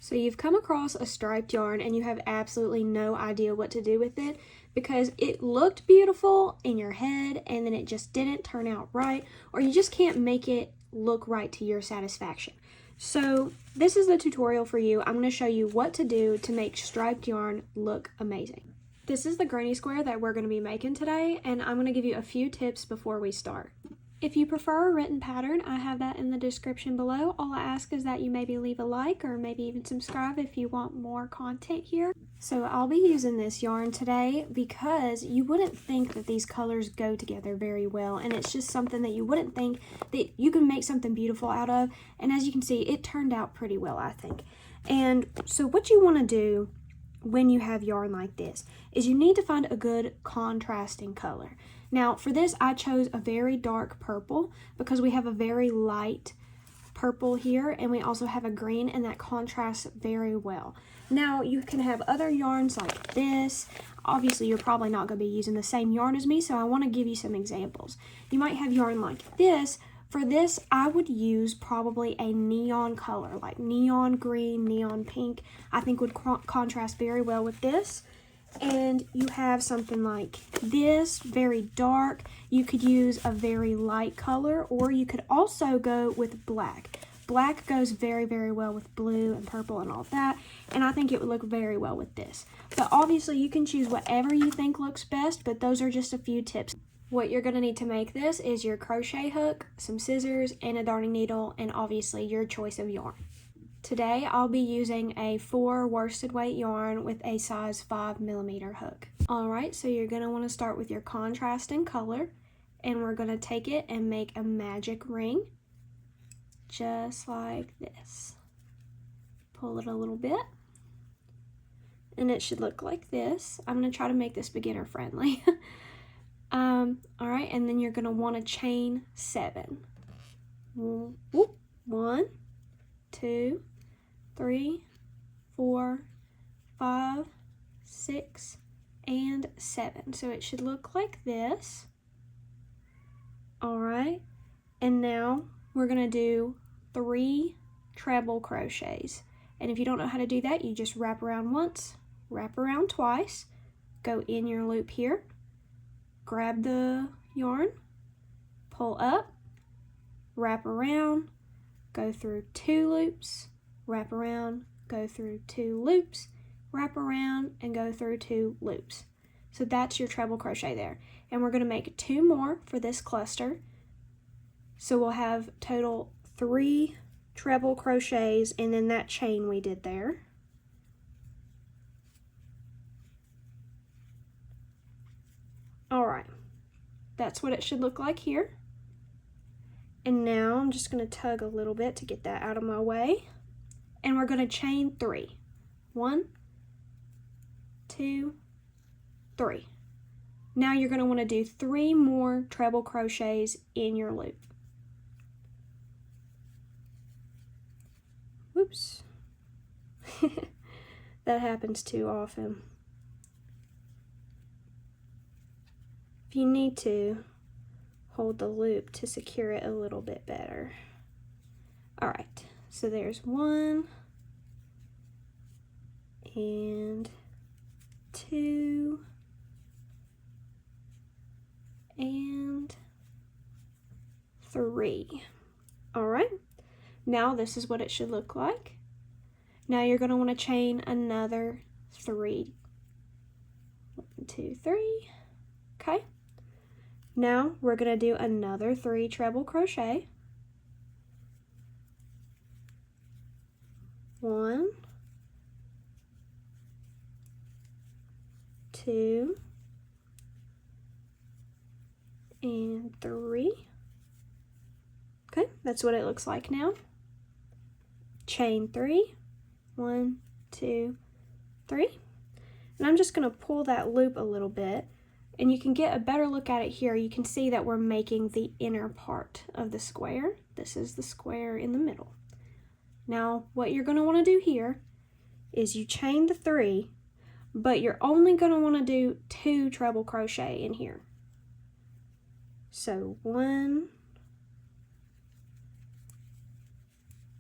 So you've come across a striped yarn and you have absolutely no idea what to do with it because it looked beautiful in your head and then it just didn't turn out right, or you just can't make it look right to your satisfaction. So this is the tutorial for you. I'm going to show you what to do to make striped yarn look amazing. This is the granny square that we're going to be making today, and I'm going to give you a few tips before we start. If you prefer a written pattern, I have that in the description below. All I ask is that you maybe leave a like or maybe even subscribe if you want more content here. So I'll be using this yarn today because you wouldn't think that these colors go together very well, and it's just something that you wouldn't think that you can make something beautiful out of, and as you can see, it turned out pretty well, I think. And so what you want to do when you have yarn like this is you need to find a good contrasting color. Now for this I chose a very dark purple because we have a very light purple here and we also have a green, and that contrasts very well. Now you can have other yarns like this. Obviously you're probably not going to be using the same yarn as me, so I want to give you some examples. You might have yarn like this. For this, I would use probably a neon color, like neon green, neon pink. I think would contrast very well with this. And you have something like this, very dark. You could use a very light color, or you could also go with black. Black goes very, very well with blue and purple and all that, and I think it would look very well with this. But obviously you can choose whatever you think looks best, but those are just a few tips. What you're going to need to make this is your crochet hook, some scissors, and a darning needle, and obviously your choice of yarn. Today I'll be using a 4 worsted weight yarn with a size 5mm hook. Alright, so you're going to want to start with your contrasting color, and we're going to take it and make a magic ring, just like this. Pull it a little bit, and it should look like this. I'm going to try to make this beginner friendly. Alright, and then you're going to want to chain 7. 1, 2, 3, 4, 5, 6, and 7. So it should look like this. Alright, and now we're going to do 3 treble crochets. And if you don't know how to do that, you just wrap around once, wrap around twice, go in your loop here, grab the yarn, pull up, wrap around, go through 2 loops, wrap around, go through 2 loops, wrap around, and go through 2 loops. So that's your treble crochet there. And we're going to make 2 more for this cluster. So we'll have total 3 treble crochets, and then that chain we did there. Alright, that's what it should look like here. And now I'm just going to tug a little bit to get that out of my way. And we're going to chain 3. 1, 2, 3. Now you're going to want to do 3 more treble crochets in your loop. Whoops. That happens too often. If you need to, hold the loop to secure it a little bit better. Alright, so there's 1 and 2 and 3. Alright, now this is what it should look like. Now you're going to want to chain another 3. 1, 2, 3. Okay. Now we're going to do another 3 treble crochet. 1, 2, and 3. Okay, that's what it looks like now. Chain 3. 1, 2, 3. And I'm just going to pull that loop a little bit, and you can get a better look at it here. You can see that we're making the inner part of the square. This is the square in the middle. Now what you're going to want to do here is you chain the 3, but you're only going to want to do 2 treble crochet in here. So 1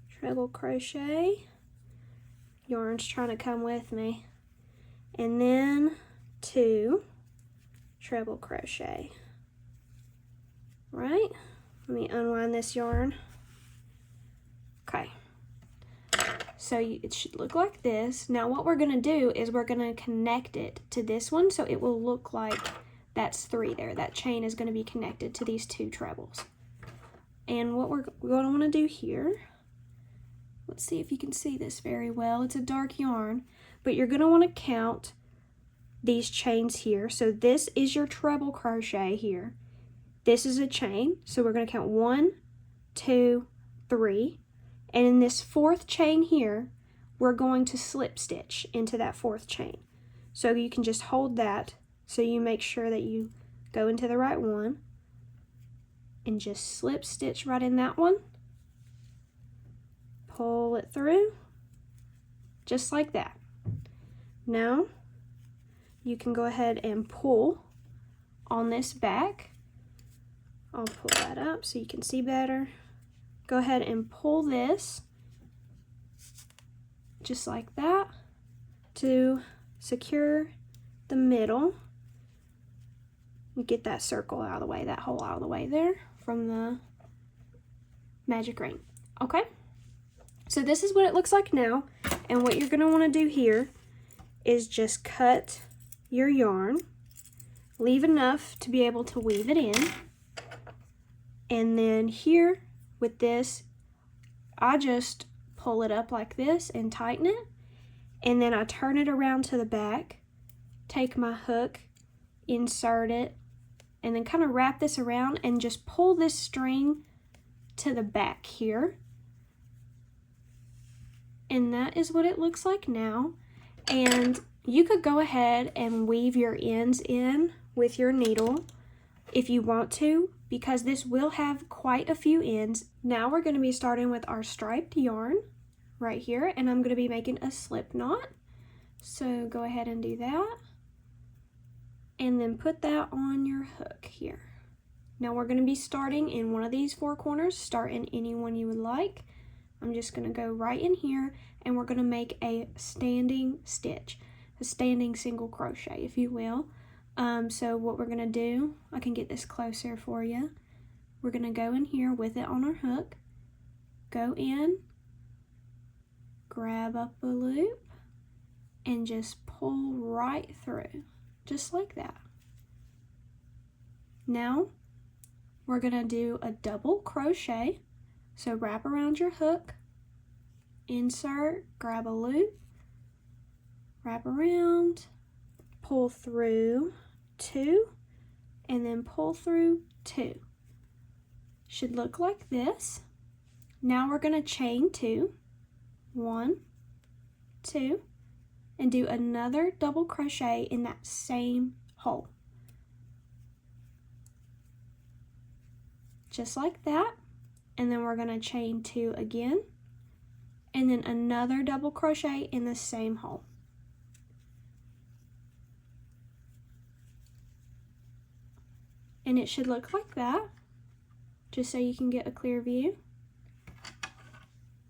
treble crochet, yarn's trying to come with me. And then 2 treble crochet. Right? Let me unwind this yarn. Okay. So it should look like this. Now what we're going to do is we're going to connect it to this one, so it will look like that's 3 there. That chain is going to be connected to these 2 trebles. And what we're going to want to do here, let's see if you can see this very well. It's a dark yarn, but you're going to want to count these chains here. So this is your treble crochet here. This is a chain, so we're going to count 1, 2, 3. And in this 4th chain here, we're going to slip stitch into that 4th chain. So you can just hold that so you make sure that you go into the right one and just slip stitch right in that one. Pull it through, just like that. Now, you can go ahead and pull on this back. I'll pull that up so you can see better. Go ahead and pull this just like that to secure the middle. You get that circle out of the way, that hole out of the way there from the magic ring. Okay, so this is what it looks like now, and what you're going to want to do here is just cut your yarn, leave enough to be able to weave it in, and then here with this, I just pull it up like this and tighten it, and then I turn it around to the back, take my hook, insert it, and then kind of wrap this around and just pull this string to the back here. And that is what it looks like now. And you could go ahead and weave your ends in with your needle if you want to, because this will have quite a few ends. Now we're going to be starting with our striped yarn right here, and I'm going to be making a slip knot. So go ahead and do that, and then put that on your hook here. Now we're going to be starting in one of these 4 corners. Start in any one you would like. I'm just going to go right in here, and we're going to make a standing stitch, a standing single crochet, if you will. So what we're going to do, I can get this closer for you. We're going to go in here with it on our hook, go in, grab up a loop, and just pull right through, just like that. Now we're going to do a double crochet. So wrap around your hook, insert, grab a loop, wrap around, pull through 2, and then pull through 2. Should look like this. Now we're going to chain 2, 1, 2, and do another double crochet in that same hole. Just like that. And then we're going to chain 2 again, and then another double crochet in the same hole. And it should look like that, just so you can get a clear view.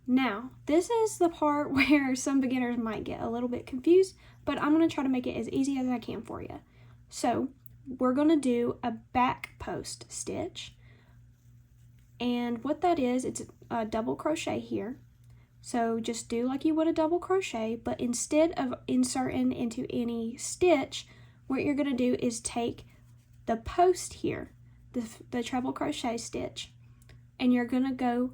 Now, this is the part where some beginners might get a little bit confused, but I'm going to try to make it as easy as I can for you. So, we're going to do a back post stitch. And what that is, it's a double crochet here. So just do like you would a double crochet, but instead of inserting into any stitch, what you're going to do is take the post here, the treble crochet stitch, and you're going to go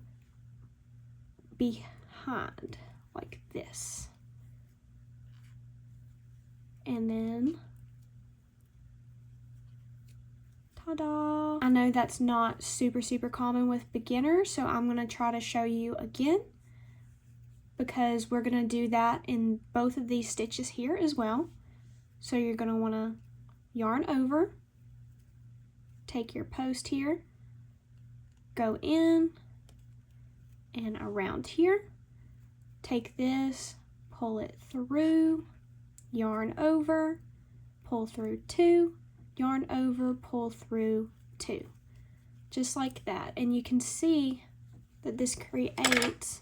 behind like this. And then ta-da! I know that's not super common with beginners, so I'm going to try to show you again, because we're going to do that in both of these stitches here as well. So you're going to want to yarn over, take your post here, go in and around here, take this, pull it through, yarn over, pull through 2, yarn over, pull through 2, just like that. And you can see that this creates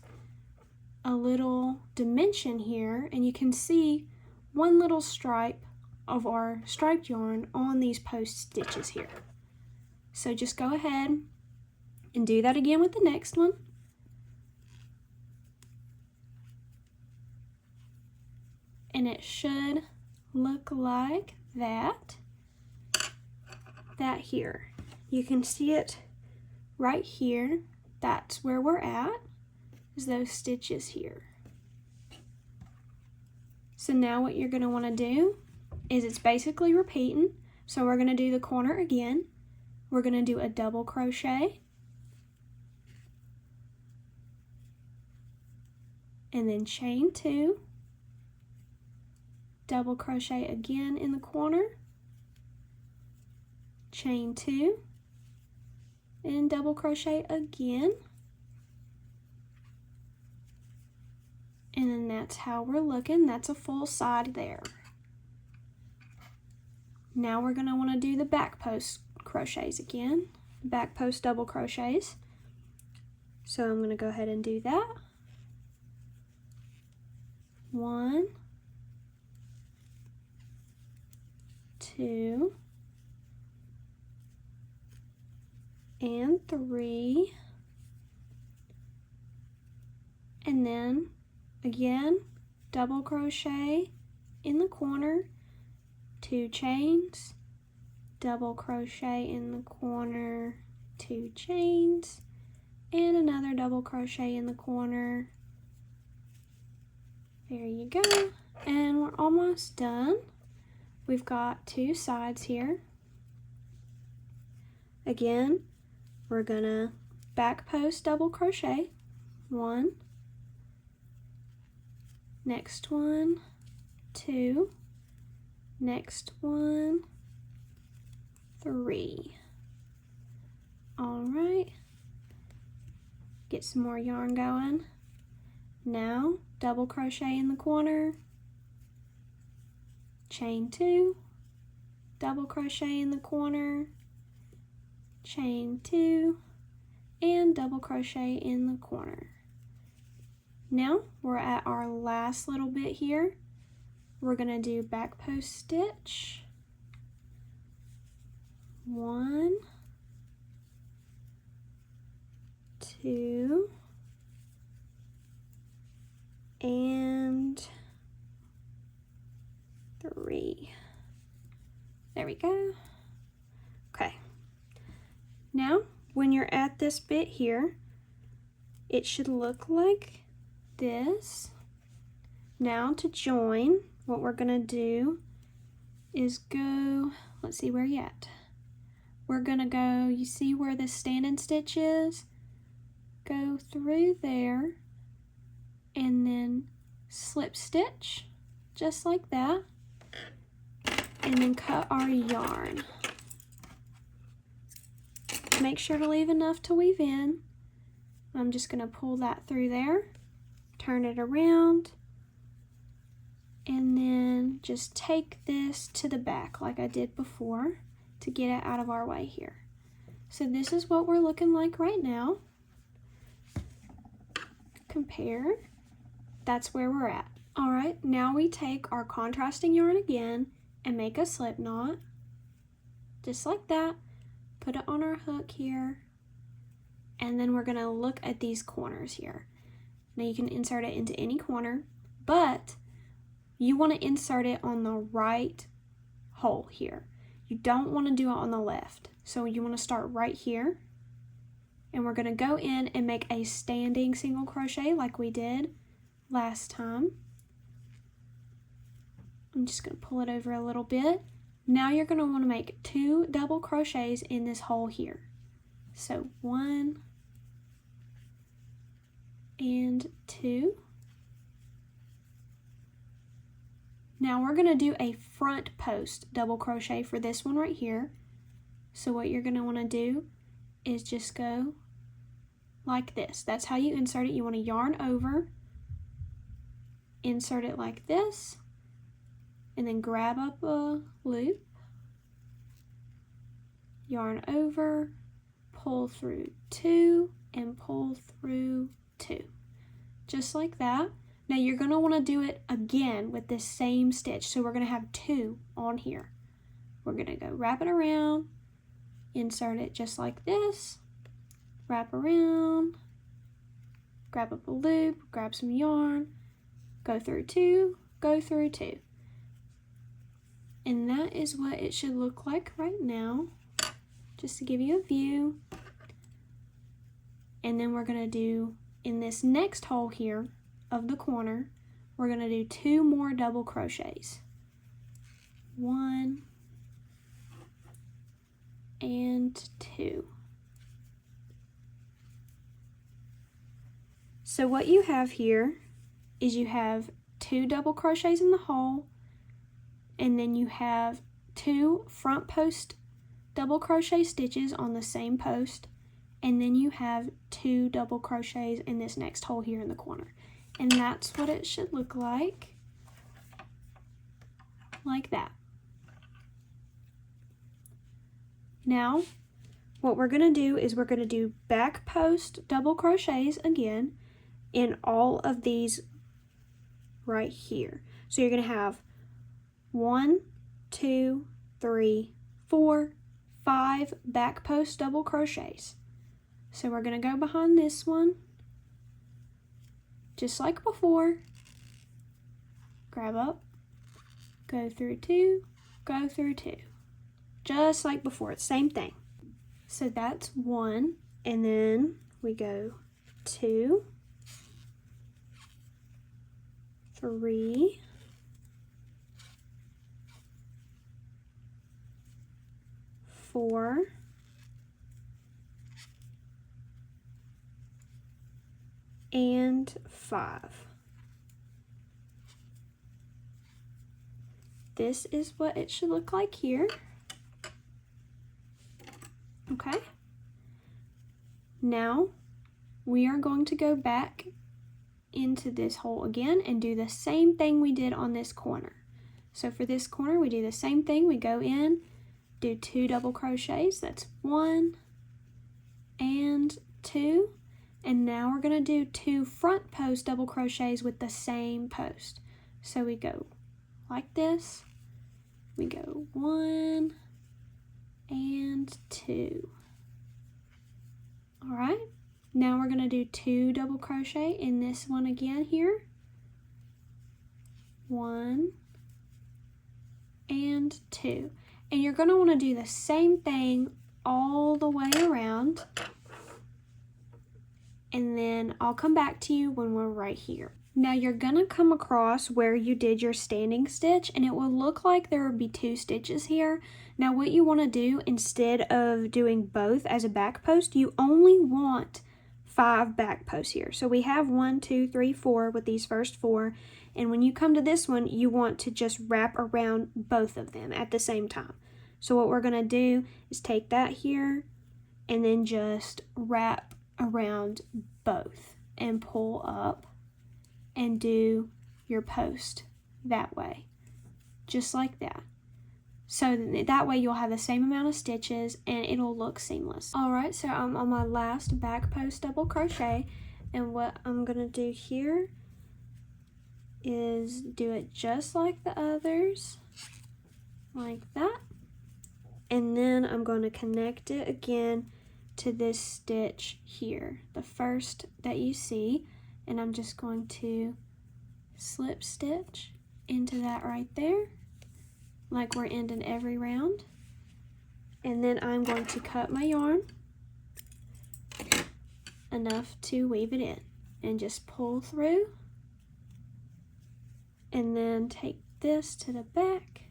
a little dimension here, and you can see one little stripe of our striped yarn on these post stitches here. So just go ahead and do that again with the next one. And it should look like that here. You can see it right here. That's where we're at, is those stitches here. So now what you're going to want to do is, it's basically repeating. So we're going to do the corner again. We're going to do a double crochet, and then chain 2, double crochet again in the corner, chain 2, and double crochet again. And then that's how we're looking. That's a full side there. Now we're going to want to do the back post crochets again, back post double crochets. So I'm going to go ahead and do that. 1, 2, and 3, and then again double crochet in the corner, 2 chains, double crochet in the corner, 2 chains, and another double crochet in the corner. There you go, and we're almost done. We've got 2 sides here. Again, we're gonna back post double crochet, 1, next one, 2, next one, 3. All right, get some more yarn going. Now double crochet in the corner, chain 2, double crochet in the corner, chain 2, and double crochet in the corner. Now we're at our last little bit here. We're going to do back post stitch, 1, 2, and 3. There we go. Okay. Now, when you're at this bit here, it should look like this. Now to join, what we're gonna do is go, let's see where you at. We're gonna go, you see where the standing stitch is? Go through there and then slip stitch, just like that, and then cut our yarn. Make sure to leave enough to weave in. I'm just gonna pull that through there, turn it around, and then just take this to the back like I did before to get it out of our way here. So this is what we're looking like right now. Compare, that's where we're at. All right, now we take our contrasting yarn again and make a slip knot, just like that. Put it on our hook here, and then we're gonna look at these corners here. Now you can insert it into any corner, but you wanna insert it on the right hole here. You don't wanna do it on the left. So you wanna start right here, and we're gonna go in and make a standing single crochet like we did last time. I'm just gonna pull it over a little bit. Now you're gonna wanna make 2 double crochets in this hole here. So 1 and 2. Now we're gonna do a front post double crochet for this one right here. So what you're gonna wanna do is just go like this. That's how you insert it. You wanna yarn over, insert it like this, and then grab up a loop, yarn over, pull through 2, and pull through 2. just like that. Now you're going to want to do it again with this same stitch. So we're going to have 2 on here. We're going to go wrap it around, insert it just like this, wrap around, grab up a loop, grab some yarn, go through 2, go through 2. And that is what it should look like right now, just to give you a view. And then we're going to do, in this next hole here of the corner, we're going to do 2 more double crochets. 1 and 2. So what you have here is you have 2 double crochets in the hole, and then you have 2 front post double crochet stitches on the same post, and then you have 2 double crochets in this next hole here in the corner. And that's what it should look like that. Now, what we're going to do is we're going to do back post double crochets again in all of these right here. So you're going to have 1, 2, 3, 4, 5 back post double crochets. So we're going to go behind this one, just like before, grab up, go through 2, go through 2, just like before, it's same thing. So that's 1, and then we go 2, 3, 4, and 5. This is what it should look like here. Okay. Now we are going to go back into this hole again and do the same thing we did on this corner. So for this corner we do the same thing. We go in, do 2 double crochets. That's 1 and 2. And now we're going to do 2 front post double crochets with the same post. So we go like this. We go 1 and 2. All right. Now we're going to do 2 double crochet in this one again here. 1 and 2. And you're going to want to do the same thing all the way around. And then I'll come back to you when we're right here. Now you're going to come across where you did your standing stitch, and it will look like there will be 2 stitches here. Now what you want to do, instead of doing both as a back post, you only want 5 back posts here. So we have 1, 2, 3, 4 with these first 4, and when you come to this one, you want to just wrap around both of them at the same time. So what we're going to do is take that here and then just wrap around both and pull up and do your post that way, just like that. So that way you'll have the same amount of stitches and it'll look seamless. Alright, so I'm on my last back post double crochet, and what I'm going to do here is do it just like the others, like that. And then I'm going to connect it again to this stitch here, the first that you see, and I'm just going to slip stitch into that right there, like we're ending every round. And then I'm going to cut my yarn enough to weave it in and just pull through, and then take this to the back,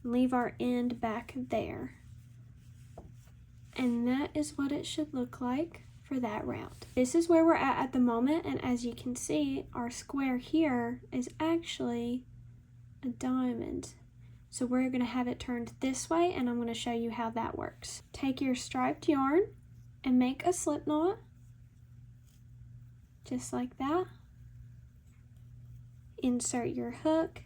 leave our end back there. And that is what it should look like for that round. This is where we're at the moment, and as you can see, our square here is actually a diamond. So we're going to have it turned this way, and I'm going to show you how that works. Take your striped yarn and make a slip knot, just like that. Insert your hook,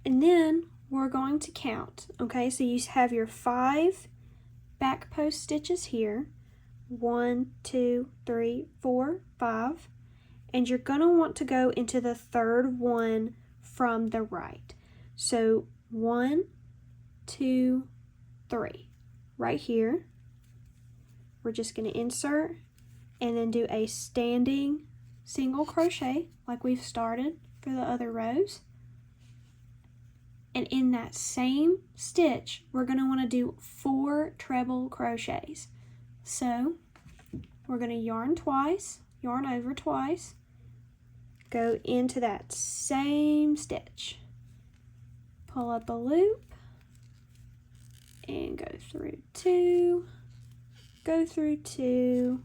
and then we're going to count. Okay, so you have your 5 back post stitches here. 1, 2, 3, 4, 5, and you're going to want to go into the third one from the right. So 1, 2, 3. Right here, we're just going to insert and then do a standing single crochet like we've started for the other rows. And in that same stitch, we're going to want to do 4 treble crochets. So we're going to yarn twice, yarn over twice, go into that same stitch, pull up a loop, and go through 2, go through 2,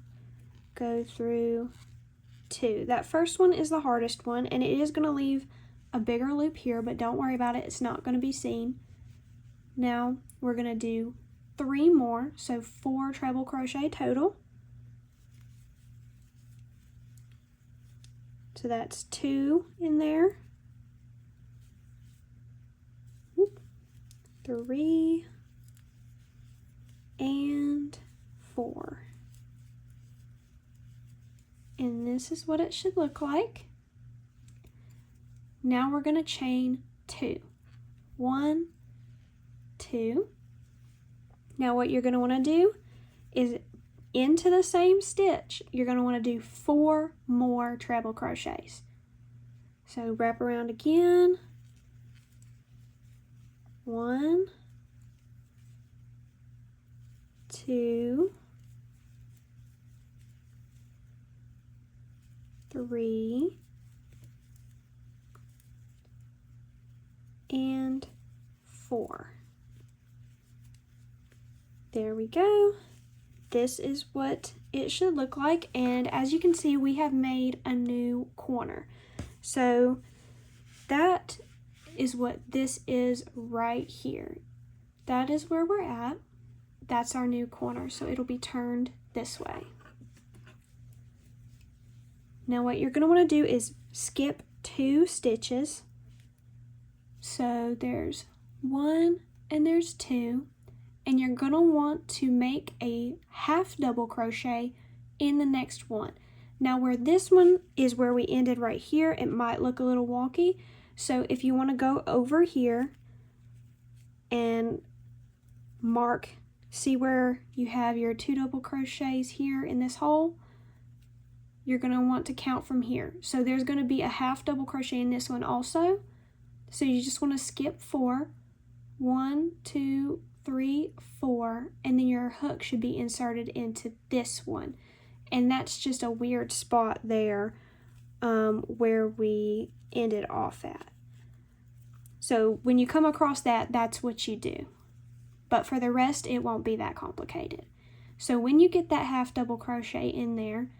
go through 2. That first one is the hardest one, and it is going to leave a bigger loop here, but don't worry about it, it's not going to be seen. Now we're going to do 3 more, so 4 treble crochet total. So that's 2 in there, 3, and 4. And this is what it should look like. Now we're going to chain 2. 1, 2. Now what you're going to want to do is into the same stitch, you're going to want to do 4 more treble crochets. So wrap around again. 1, 2, 3, and 4. There we go. This is what it should look like, and as you can see, we have made a new corner. So that is what this is right here. That is where we're at. That's our new corner, so it'll be turned this way. Now what you're going to want to do is skip 2 stitches. So there's 1 and there's 2, and you're going to want to make a half double crochet in the next one. Now where this one is where we ended right here, it might look a little wonky. So if you want to go over here and mark, see where you have your 2 double crochets here in this hole, you're going to want to count from here. So there's going to be a half double crochet in this one also. So you just want to skip 4, 1, 2, 3, 4, and then your hook should be inserted into this one. And that's just a weird spot there where we ended off at. So when you come across that, that's what you do. But for the rest, it won't be that complicated. So when you get that half double crochet in there,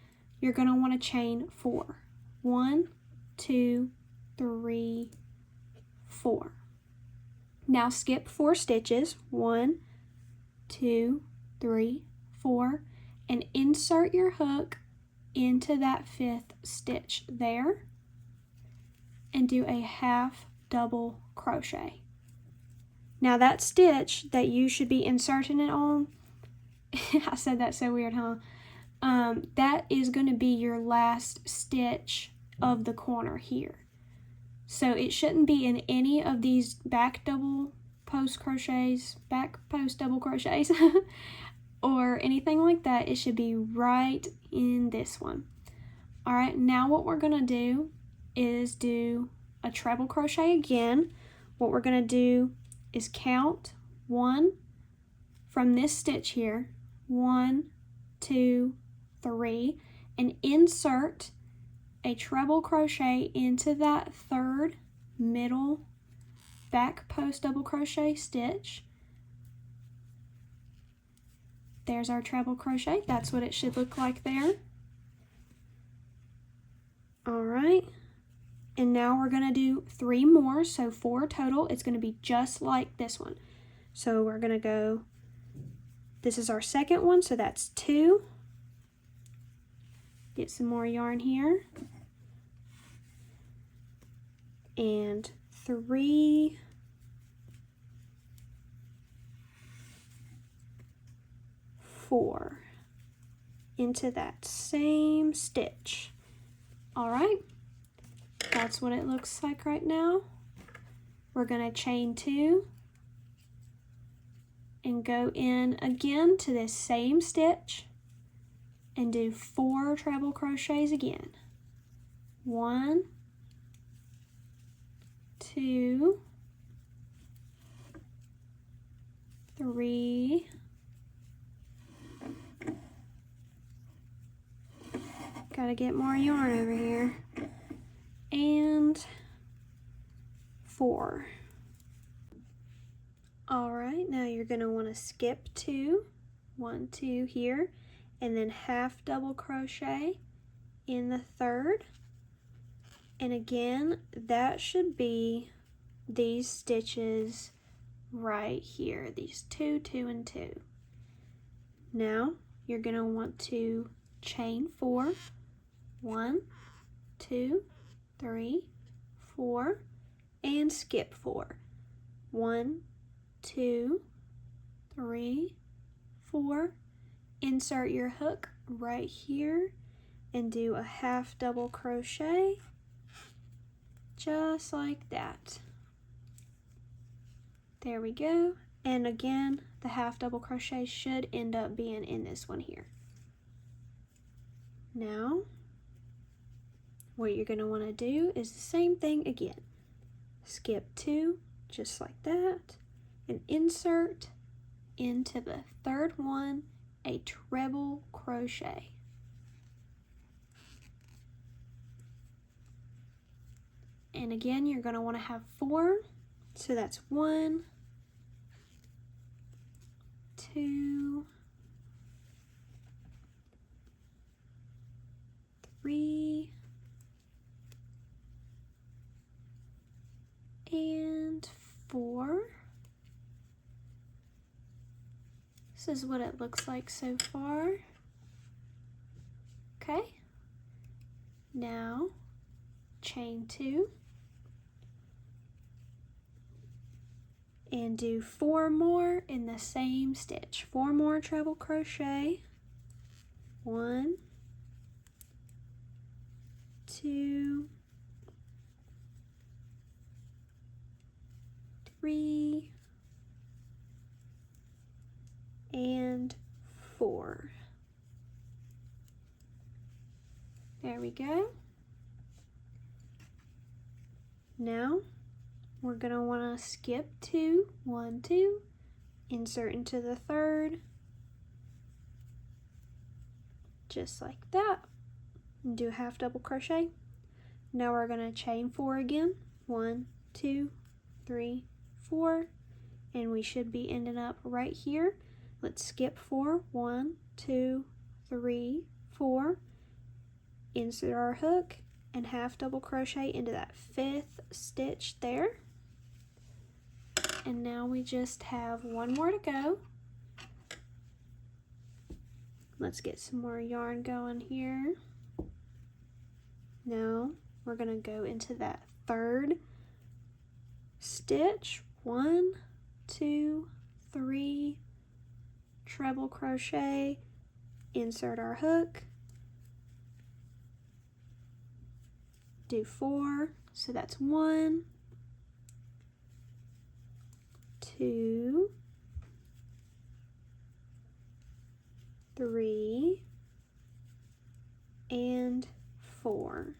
you're going to want to chain 4. 1, 2, 3, 4. Now skip 4 stitches, 1, 2, 3, 4, and insert your hook into that 5th stitch there and do a half double crochet. Now that stitch that you should be inserting it on, I said that so weird, huh? That is going to be your last stitch of the corner here. So it shouldn't be in any of these back post double crochets or anything like that. It should be right in this one. All right, now what we're going to do is do a treble crochet again. What we're going to do is count 1 from this stitch here, 1, 2, 3, and insert a treble crochet into that 3rd middle back post double crochet stitch. There's our treble crochet. That's what it should look like there. All right, and now we're going to do 3 more, so 4 total. It's going to be just like this one. So we're going to go, this is our second one, so that's 2. Get some more yarn here. And 3, 4. into that same stitch. All right, that's what it looks like right now. We're going to chain 2 and go in again to this same stitch and do 4 treble crochets again. 1, 2, 3, gotta get more yarn over here, and 4. All right, now you're gonna want to skip 2, 1, 2 here, and then half double crochet in the third. And again, that should be these stitches right here, these 2, 2, and 2. Now you're gonna want to chain 4, 1, 2, 3, 4, and skip 4. 1, 2, 3, 4. Insert your hook right here and do a half double crochet, just like that. There we go. And again, the half double crochet should end up being in this one here. Now, what you're going to want to do is the same thing again. Skip 2, just like that, and insert into the third one a treble crochet. And again, you're going to want to have 4, so that's 1, 2, 3, and 4. This is what it looks like so far. Okay, now chain 2 and do 4 more in the same stitch. 4 more treble crochet. 1, 2, 3, and 4. There we go. Now we're going to want to skip 2, 1, 2, insert into the third, just like that, and do half double crochet. Now we're going to chain 4 again. 1, 2, 3, 4, and we should be ending up right here. Let's skip 4, 1, 2, 3, 4, insert our hook, and half double crochet into that 5th stitch there. And now we just have 1 more to go. Let's get some more yarn going here. Now we're going to go into that 3rd stitch. 1, 2, 3, treble crochet, insert our hook, do 4, so that's 1, 2, 3, and 4.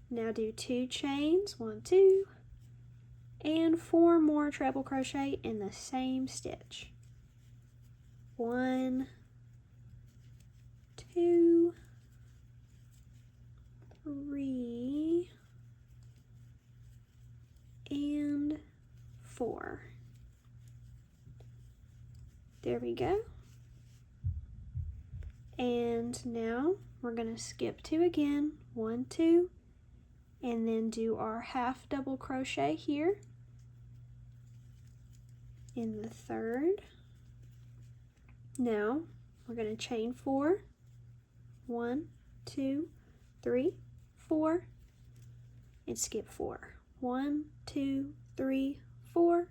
Now do 2 chains, 1, 2, and 4 more treble crochet in the same stitch. 1, 2, 3, and 4. There we go. And now we're going to skip 2 again, 1, 2, and then do our half double crochet here in the 3rd. Now we're going to chain 4, 1, 2, 3, 4, and skip 4. 1, 2, 3, 4,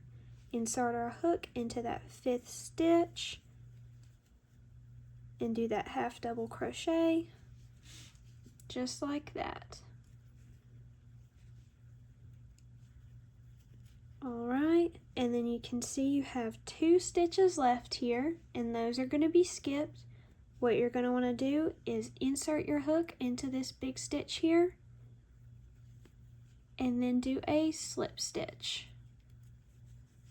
insert our hook into that 5th stitch, and do that half double crochet, just like that. Alright, and then you can see you have 2 stitches left here, and those are going to be skipped. What you're going to want to do is insert your hook into this big stitch here, and then do a slip stitch.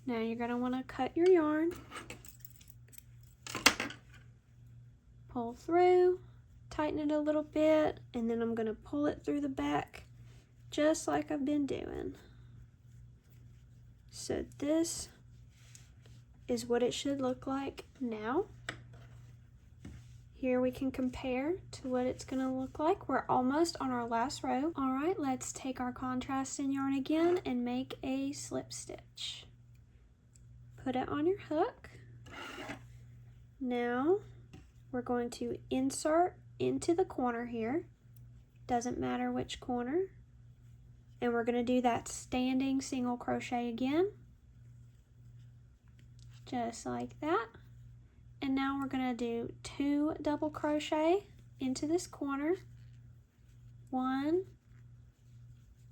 Now you're going to want to cut your yarn, pull through, tighten it a little bit, and then I'm going to pull it through the back just like I've been doing. So this is what it should look like now. Here we can compare to what it's going to look like. We're almost on our last row. All right, let's take our contrasting yarn again and make a slip stitch. Put it on your hook. Now we're going to insert into the corner here. Doesn't matter which corner. And we're going to do that standing single crochet again. Just like that. And now we're going to do 2 double crochet into this corner. 1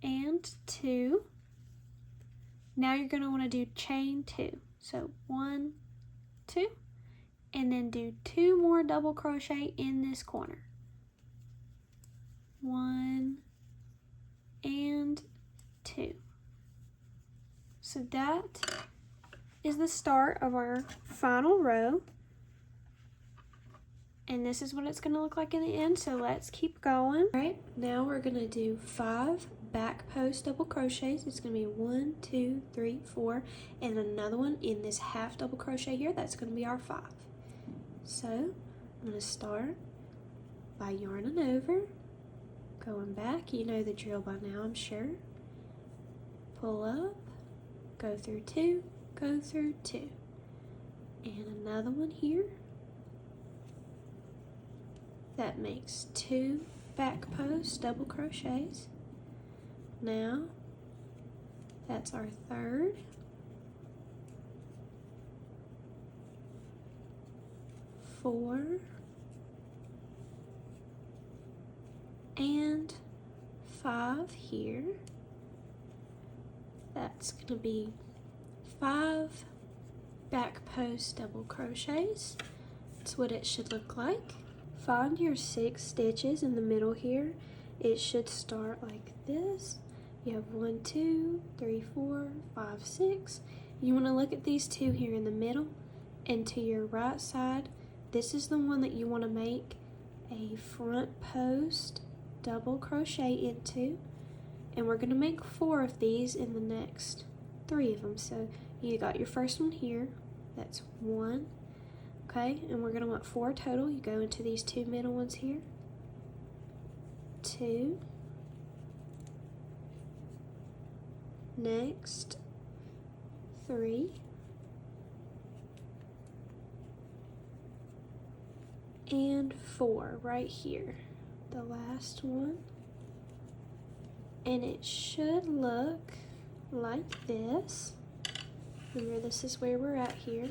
and 2. Now you're going to want to do chain 2. So 1, 2, and then do 2 more double crochet in this corner. 1 and 2. So that is the start of our final row. And this is what it's going to look like in the end, so let's keep going. All right, now we're going to do 5 back post double crochets. It's going to be 1, 2, 3, 4, and another one in this half double crochet here. That's going to be our 5. So I'm going to start by yarning over, going back. You know the drill by now, I'm sure. Pull up, go through 2, go through 2, and another one here. That makes 2 back post double crochets. Now that's our 3rd, 4, and 5 here. That's going to be 5 back post double crochets. That's what it should look like. Find your 6 stitches in the middle here. It should start like this. You have 1, 2, 3, 4, 5, 6. You want to look at these 2 here in the middle, and to your right side, this is the one that you want to make a front post double crochet into, and we're going to make 4 of these in the next 3 of them. So you got your first one here. That's 1. Okay, and we're going to want 4 total. You go into these 2 middle ones here. 2. Next, 3. And 4 right here. The last one. And it should look like this. Remember, this is where we're at here.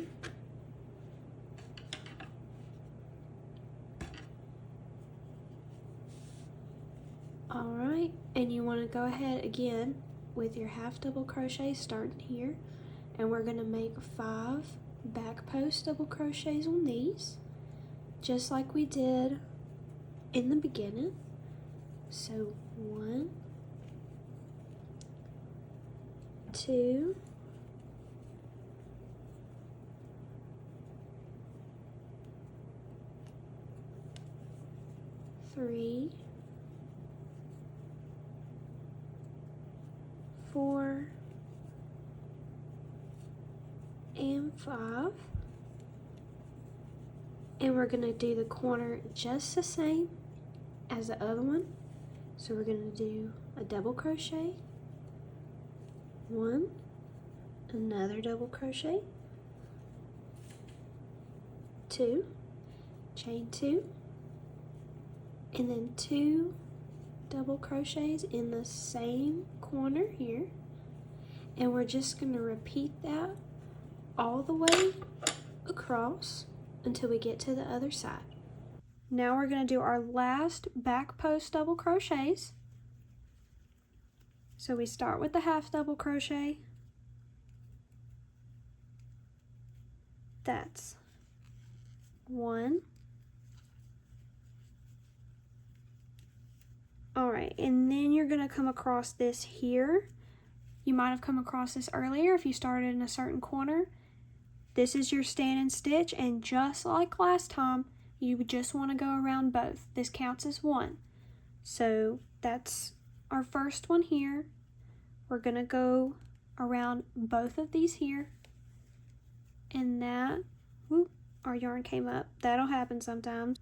Alright, and you want to go ahead again with your half double crochet starting here, and we're going to make 5 back post double crochets on these, just like we did in the beginning. So 1, 2, 3, 4, and 5, and we're going to do the corner just the same as the other one. So we're going to do a double crochet, 1, another double crochet, 2, chain 2, and then 2 double crochets in the same corner here, and we're just going to repeat that all the way across until we get to the other side. Now we're going to do our last back post double crochets. So we start with the half double crochet. That's 1. Alright, and then you're going to come across this here. You might have come across this earlier if you started in a certain corner. This is your standing stitch, and just like last time, you just want to go around both. This counts as 1. So that's our first one here. We're going to go around both of these here. And that, whoop, our yarn came up. That'll happen sometimes.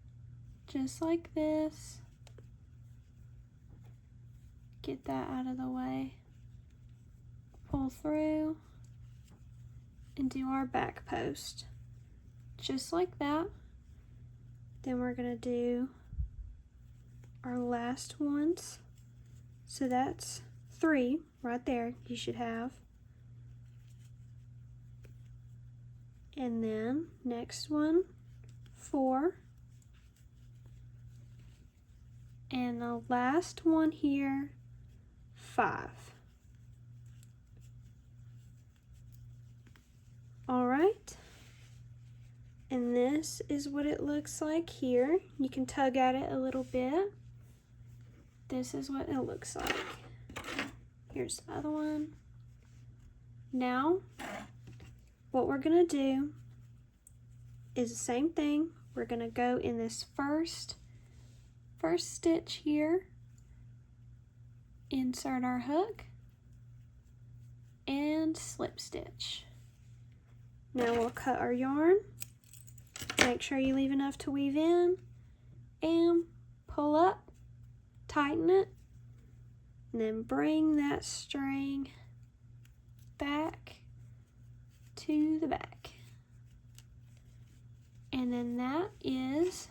Just like this. Get that out of the way. Pull through and do our back post. Just like that. Then we're going to do our last ones. So that's 3 right there you should have. And then next one, 4. And the last one here, 5. All right. And this is what it looks like here. You can tug at it a little bit. This is what it looks like. Here's the other one. Now, what we're gonna do is the same thing. We're gonna go in this first stitch here, insert our hook, and slip stitch. Now we'll cut our yarn. Make sure you leave enough to weave in, and pull up, tighten it, and then bring that string back to the back. And then that is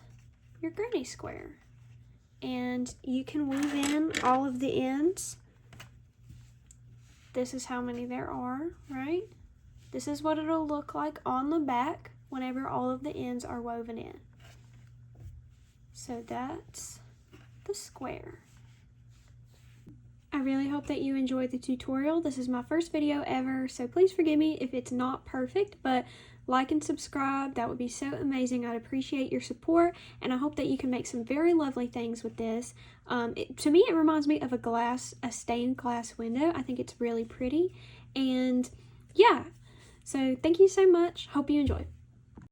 your granny square. And you can weave in all of the ends. This is how many there are, right? This is what it'll look like on the back whenever all of the ends are woven in. So that's the square. I really hope that you enjoyed the tutorial. This is my first video ever, so please forgive me if it's not perfect, but like and subscribe. That would be so amazing. I'd appreciate your support, and I hope that you can make some very lovely things with this. To me, it reminds me of a stained glass window. I think it's really pretty, and yeah. So thank you so much. Hope you enjoy.